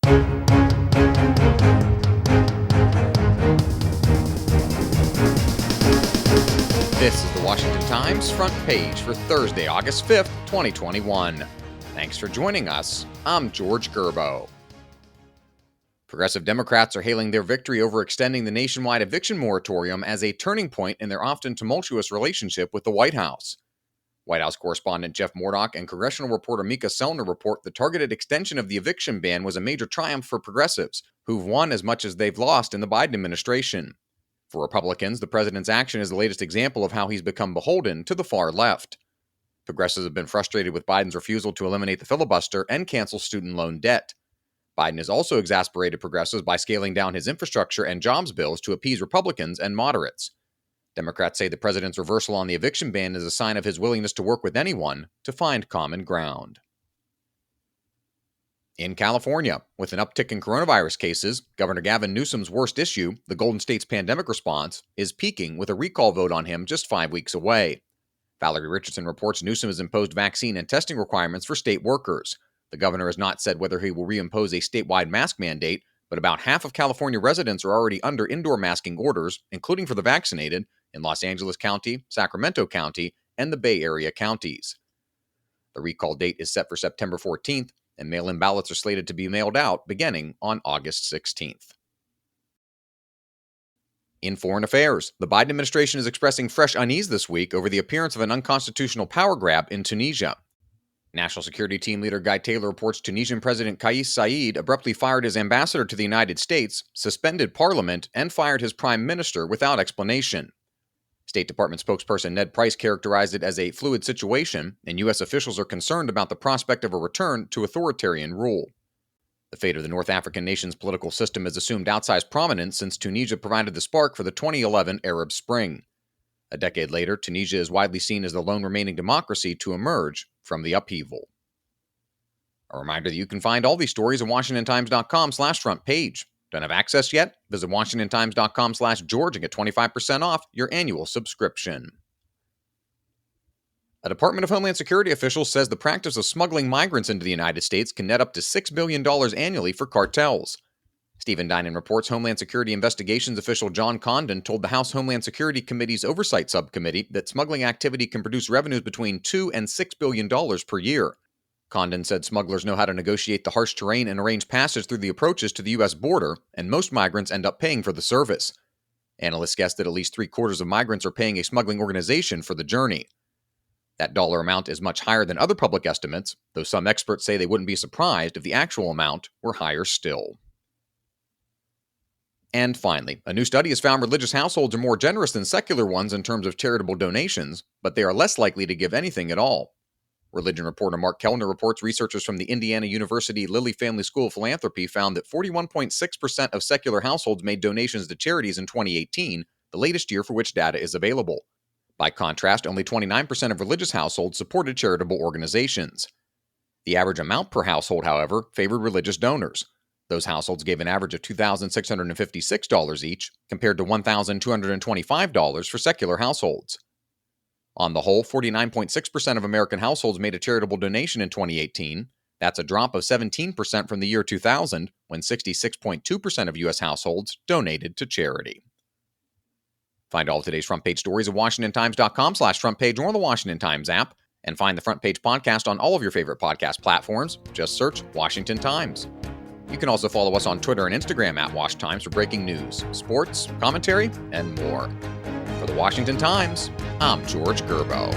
This is the Washington Times front page for Thursday, August 5th, 2021. Thanks for joining us. I'm George Gerbo. Progressive Democrats are hailing their victory over extending the nationwide eviction moratorium as a turning point in their often tumultuous relationship with the White House. White House correspondent Jeff Murdoch and congressional reporter Mika Selner report the targeted extension of the eviction ban was a major triumph for progressives, who've won as much as they've lost in the Biden administration. For Republicans, the president's action is the latest example of how he's become beholden to the far left. Progressives have been frustrated with Biden's refusal to eliminate the filibuster and cancel student loan debt. Biden has also exasperated progressives by scaling down his infrastructure and jobs bills to appease Republicans and moderates. Democrats say the president's reversal on the eviction ban is a sign of his willingness to work with anyone to find common ground. In California, with an uptick in coronavirus cases, Governor Gavin Newsom's worst issue, the Golden State's pandemic response, is peaking with a recall vote on him just 5 weeks away. Valerie Richardson reports Newsom has imposed vaccine and testing requirements for state workers. The governor has not said whether he will reimpose a statewide mask mandate, but about half of California residents are already under indoor masking orders, including for the vaccinated, in Los Angeles County, Sacramento County, and the Bay Area counties. The recall date is set for September 14th, and mail-in ballots are slated to be mailed out beginning on August 16th. In foreign affairs, the Biden administration is expressing fresh unease this week over the appearance of an unconstitutional power grab in Tunisia. National Security Team leader Guy Taylor reports Tunisian President Kais Saied abruptly fired his ambassador to the United States, suspended parliament, and fired his prime minister without explanation. State Department spokesperson Ned Price characterized it as a fluid situation, and U.S. officials are concerned about the prospect of a return to authoritarian rule. The fate of the North African nation's political system has assumed outsized prominence since Tunisia provided the spark for the 2011 Arab Spring. A decade later, Tunisia is widely seen as the lone remaining democracy to emerge from the upheaval. A reminder that you can find all these stories at WashingtonTimes.com/front page. Don't have access yet? Visit WashingtonTimes.com/George and get 25% off your annual subscription. A Department of Homeland Security official says the practice of smuggling migrants into the United States can net up to $6 billion annually for cartels. Stephen Dinan reports Homeland Security Investigations official John Condon told the House Homeland Security Committee's Oversight Subcommittee that smuggling activity can produce revenues between $2 and $6 billion per year. Condon said smugglers know how to negotiate the harsh terrain and arrange passage through the approaches to the U.S. border, and most migrants end up paying for the service. Analysts guess that at least 3/4 of migrants are paying a smuggling organization for the journey. That dollar amount is much higher than other public estimates, though some experts say they wouldn't be surprised if the actual amount were higher still. And finally, a new study has found religious households are more generous than secular ones in terms of charitable donations, but they are less likely to give anything at all. Religion reporter Mark Kellner reports researchers from the Indiana University Lilly Family School of Philanthropy found that 41.6% of secular households made donations to charities in 2018, the latest year for which data is available. By contrast, only 29% of religious households supported charitable organizations. The average amount per household, however, favored religious donors. Those households gave an average of $2,656 each, compared to $1,225 for secular households. On the whole, 49.6% of American households made a charitable donation in 2018. That's a drop of 17% from the year 2000, when 66.2% of U.S. households donated to charity. Find all of today's front page stories at WashingtonTimes.com/front page or the Washington Times app, and find the Front Page podcast on all of your favorite podcast platforms. Just search Washington Times. You can also follow us on Twitter and Instagram at Wash Times for breaking news, sports, commentary, and more. For the Washington Times, I'm George Gerbo.